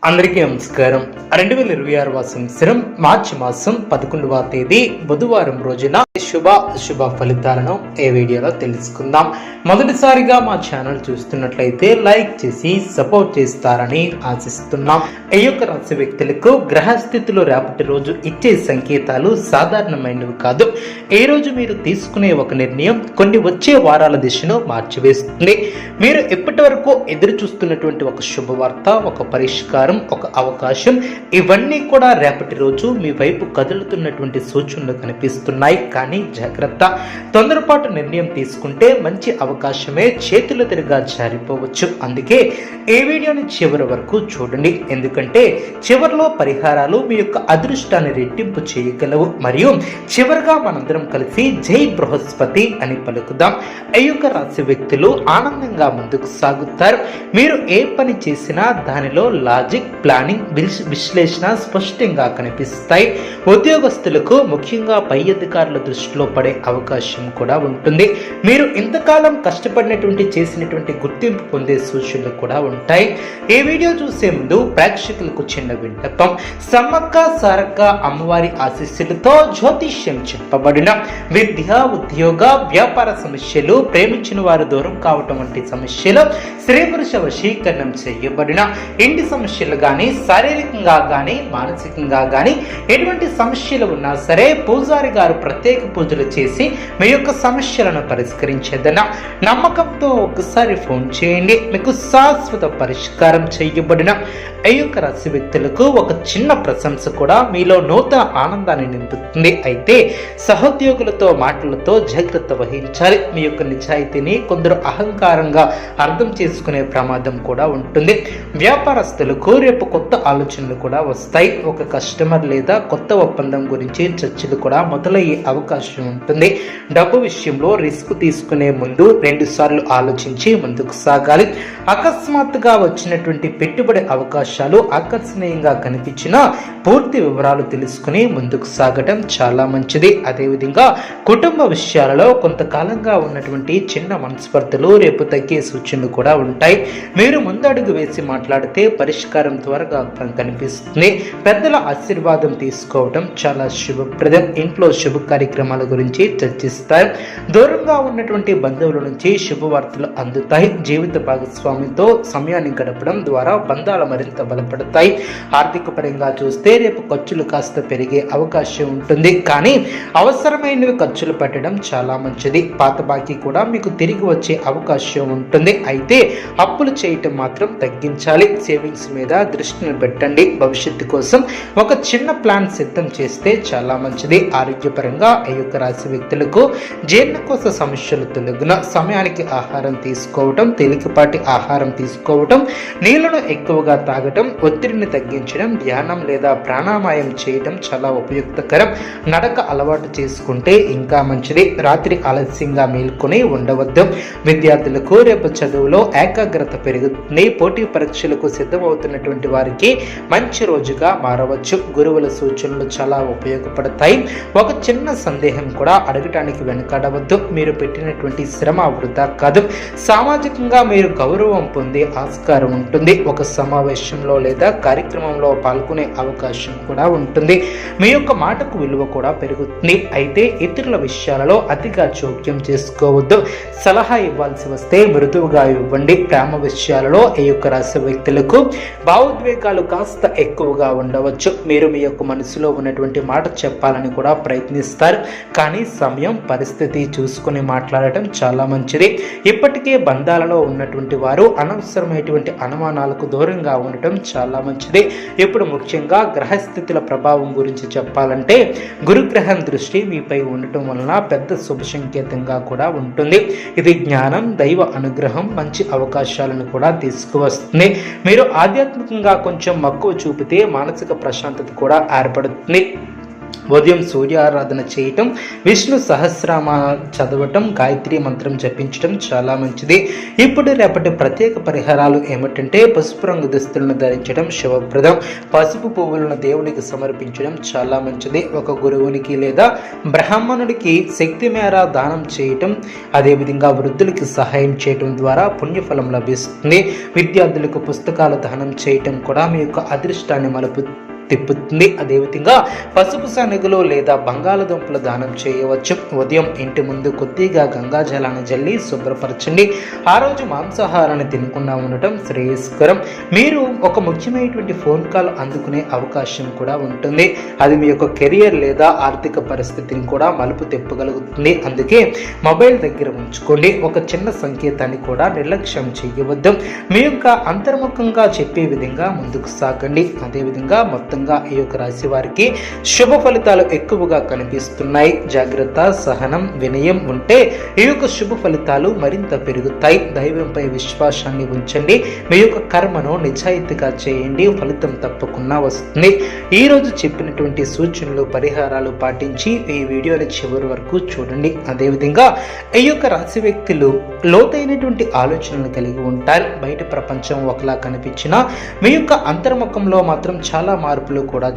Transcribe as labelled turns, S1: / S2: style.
S1: అందరికీ నమస్కారం. 2026 సంవత్సరం మార్చి మాసం 11వ తేదీ బుధవారం రోజున శుభ ఫలితాలను ఈ వీడియోలో తెలుసుకుందాం. మొదటిసారిగా మా ఛానల్ చూస్తున్నట్లయితే లైక్ చేసి సపోర్ట్ చేస్తారని ఆశిస్తున్నాం. ఈ యొక్క రాశి వ్యక్తులకు గ్రహస్థితులు రేపటి రోజు ఇచ్చే సంకేతాలు సాధారణమైనవి కాదు. ఈ రోజు మీరు తీసుకునే ఒక నిర్ణయం కొన్ని వచ్చే వారాల దిశను మార్చివేస్తుంది. మీరు ఇప్పటి వరకు ఎదురు చూస్తున్నటువంటి ఒక శుభవార్త, ఒక పరిష్కారం, ఒక అవకాశం, ఇవన్నీ కూడా రేపటి రోజు మీ వైపు కదులుతున్నటువంటి సూచనలు కనిపిస్తున్నాయి. కానీ జాగ్రత్త, తొందరపాటు నిర్ణయం తీసుకుంటే మంచి అవకాశమే చేతుల తిరిగా జారిపోవచ్చు. అందుకే ఈ వీడియోని చివరి వరకు చూడండి. ఎందుకంటే చివరిలో పరిహారాలు మీ యొక్క అదృష్టాన్ని రెట్టింపు చేయగలవు. మరియు చివరిగా మనందరం కలిసి జై బృహస్పతి అని పలుకుదాం. ఈ యొక్క రాశి వ్యక్తులు ఆనందంగా ముందుకు సాగుతారు. మీరు ఏ పని చేసినా దానిలో లాజిక్, ప్లానింగ్, విశ్లేషణ స్పష్టంగా కనిపిస్తాయి. ఉద్యోగస్తులకు ముఖ్యంగా పై అధికారుల దృష్టిలో పడే అవకాశం కూడా ఉంటుంది. మీరు ఇంతకాలం కష్టపడినటువంటి చేసినటువంటి గుర్తింపు పొందే సూచనలు కూడా ఉంటాయి. ఈ వీడియో చూసే ముందు ప్రేక్షకులకు చిన్న విన్నపం. సమ్మక్క సారక్క అమ్మవారి ఆశీస్సులతో జ్యోతిష్యం చెప్పబడిన విద్య, ఉద్యోగ, వ్యాపార సమస్యలు, ప్రేమించిన వారు దూరం కావటం వంటి సమస్యలు, స్త్రీ పురుష వశీకరణం చేయబడిన ఇంటి సమస్యలు కానీ, శారీరకంగా కానీ, మానసికంగా కానీ ఎటువంటి సమస్యలు ఉన్నా సరే పూజారి గారు ప్రత్యేక పూజలు చేసి మీ యొక్క సమస్యలను పరిష్కరించేదన్న నమ్మకంతో ఒకసారి ఫోన్ చేయండి. మీకు శాశ్వత పరిష్కారం చేయబడిన ఈ యొక్క రాశి వ్యక్తులకు ఒక చిన్న ప్రశంస కూడా మీలో నూతన ఆనందాన్ని నింపుతుంది. అయితే సహోద్యోగులతో మాటలతో జాగ్రత్త వహించాలి. మీ యొక్క నిజాయితీని కొందరు అహంకారంగా అర్థం చేసుకునే ప్రమాదం కూడా ఉంటుంది. వ్యాపారస్తులకు రేపు కొత్త ఆలోచనలు కూడా వస్తాయి. ఒక కస్టమర్ లేదా కొత్త ఒప్పందం గురించి చర్చలు కూడా మొదలయ్యే అవకాశం ఉంటుంది. డబ్బు విషయంలో రిస్క్ తీసుకునే ముందు 2 సార్లు ఆలోచించి ముందుకు సాగాలి. అకస్మాత్తుగా వచ్చినటువంటి పెట్టుబడి అవకాశాలు ఆకర్షణీయంగా కనిపించినా పూర్తి వివరాలు తెలుసుకుని ముందుకు సాగటం చాలా మంచిది. అదేవిధంగా కుటుంబ విషయాలలో కొంతకాలంగా ఉన్నటువంటి చిన్న మనస్పర్ధలు రేపు తగ్గే సూచనలు కూడా ఉంటాయి. మీరు ముందడుగు వేసి మాట్లాడితే పరిష్కారం త్వరగా కనిపిస్తుంది. పెద్దల ఆశీర్వాదం తీసుకోవడం చాలా శుభప్రదం. ఇంట్లో శుభ కార్యక్రమాల గురించి చర్చిస్తారు. దూరంగా ఉన్నటువంటి బంధువుల నుంచి శుభవార్తలు అందుతాయి. జీవిత భాగస్వామితో సమయాన్ని గడపడం ద్వారా బంధాలు మరింత బలపడతాయి. ఆర్థిక పరంగా చూస్తే రేపు ఖర్చులు కాస్త పెరిగే అవకాశం ఉంటుంది. కానీ అవసరమైనవి ఖర్చులు పెట్టడం చాలా మంచిది. పాత బాకీ కూడా మీకు తిరిగి వచ్చే అవకాశం ఉంటుంది. అయితే అప్పులు చేయటం మాత్రం తగ్గించాలి. సేవింగ్స్ మీద దృష్టిని పెట్టండి. భవిష్యత్తు కోసం ఒక చిన్న ప్లాన్ సిద్ధం చేస్తే చాలా మంచిది. ఆరోగ్యపరంగా ఈ యొక్క రాశి వ్యక్తులకు జీర్ణకోశ సమస్యలు తొలగిన సమయానికి ఆహారం తీసుకోవటం, తేలికపాటి ఆహారం తీసుకోవటం, నీళ్లను ఎక్కువగా తాగటం, ఒత్తిడిని తగ్గించడం, ధ్యానం లేదా ప్రాణాయామం చేయటం చాలా ఉపయుక్తకరం. నడక అలవాటు చేసుకుంటే ఇంకా మంచిది. రాత్రి ఆలస్యంగా మేల్కొని ఉండవద్దు. విద్యార్థులకు రేపు చదువులో ఏకాగ్రత పెరుగుతుంది. పోటీ పరీక్షలకు సిద్ధమవుతున్నటువంటి వారికి మంచి రోజుగా మారవచ్చు. గురువుల సూచనలు చాలా ఉపయోగపడతాయి. ఒక చిన్న సందేహం కూడా అడగటానికి వెనుకాడవద్దు. మీరు పెట్టినటువంటి శ్రమ వృధా కాదు. సామాజికంగా మీరు గౌరవం పొందే ఆస్కారం ఉంటుంది. ఒక సమావేశంలో లేదా కార్యక్రమంలో పాల్గొనే అవకాశం కూడా ఉంటుంది. మీ యొక్క మాటకు విలువ కూడా పెరుగుతుంది. అయితే ఇతరుల విషయాలలో అతిగా జోక్యం చేసుకోవద్దు. సలహా ఇవ్వాల్సి వస్తే మృదువుగా ఇవ్వండి. ప్రేమ విషయాలలో ఈ యొక్క రాశి వ్యక్తులకు భావోద్వేగాలు కాస్త ఎక్కువగా ఉండవచ్చు. మీరు మీ యొక్క మనసులో ఉన్నటువంటి మాట చెప్పాలని కూడా ప్రయత్నిస్తారు. కానీ సమయం, పరిస్థితి చూసుకుని మాట్లాడటం చాలా మంచిది. ఇప్పటికే బంధాలలో ఉన్నటువంటి వారు అనవసరమైనటువంటి అనుమానాలకు దూరంగా ఉండటం చాలా మంచిది. ఇప్పుడు ముఖ్యంగా గ్రహస్థితుల ప్రభావం గురించి చెప్పాలంటే గురుగ్రహం దృష్టి మీపై ఉండటం వలన పెద్ద శుభ సంకేతంగా కూడా ఉంటుంది. ఇది జ్ఞానం, దైవ అనుగ్రహం, మంచి అవకాశాలను కూడా తీసుకువస్తుంది. మీరు ఆధ్యాత్మికంగా కొంచెం మక్కువ చూపితే మానసిక ప్రశాంతత కూడా ఏర్పడుతుంది. ఉదయం సూర్య ఆరాధన చేయటం, విష్ణు సహస్రనామ చదవటం, గాయత్రి మంత్రం జపించడం చాలా మంచిది. ఇప్పుడు రేపటి ప్రత్యేక పరిహారాలు ఏమిటంటే పసుపు రంగు దుస్తులను ధరించడం శుభప్రదం. పసుపు పువ్వులను దేవునికి సమర్పించడం చాలా మంచిది. ఒక గురువునికి లేదా బ్రాహ్మణుడికి శక్తి మేర దానం చేయటం, అదేవిధంగా వృద్ధులకి సహాయం చేయటం ద్వారా పుణ్యఫలం లభిస్తుంది. విద్యార్థులకు పుస్తకాలు దానం చేయటం కూడా మీ యొక్క అదృష్టాన్ని తిప్పుతుంది. అదేవిధంగా పసుపు శనగలు లేదా బంగాళదుంపలు దానం చేయవచ్చు. ఉదయం ఇంటి ముందు కొద్దిగా గంగా జలాన్ని జల్లి శుభ్రపరచండి. ఆ రోజు మాంసాహారాన్ని తినకుండా ఉండటం శ్రేయస్కరం. మీరు ఒక ముఖ్యమైనటువంటి ఫోన్ కాల్ అందుకునే అవకాశం కూడా ఉంటుంది. అది మీ యొక్క కెరియర్ లేదా ఆర్థిక పరిస్థితిని కూడా మలుపు తిప్పగలుగుతుంది. అందుకే మొబైల్ దగ్గర ఉంచుకోండి. ఒక చిన్న సంకేతాన్ని కూడా నిర్లక్ష్యం చేయవద్దు. మీ యొక్క అంతర్ముఖంగా చెప్పే విధంగా ముందుకు సాగండి. అదేవిధంగా మొత్తం ఈ యొక్క రాశి వారికి శుభ ఫలితాలు ఎక్కువగా కనిపిస్తున్నాయి. జాగ్రత్త, సహనం, వినయం ఉంటే ఈ యొక్క శుభ ఫలితాలు మరింత పెరుగుతాయి. దైవంపై విశ్వాసాన్ని ఉంచండి. మీ యొక్క కర్మను నిజాయితీగా చేయండి. ఫలితం తప్పకుండా వస్తుంది. ఈ రోజు చెప్పినటువంటి సూచనలు, పరిహారాలు పాటించి ఈ వీడియోని చివరి వరకు చూడండి. అదేవిధంగా ఈ యొక్క రాశి వ్యక్తులు లోతైనటువంటి ఆలోచనలు కలిగి ఉంటారు. బయట ప్రపంచం ఒకలా కనిపించినా మీ యొక్క అంతర్ముఖంలో మాత్రం చాలా మార్పులు కూడా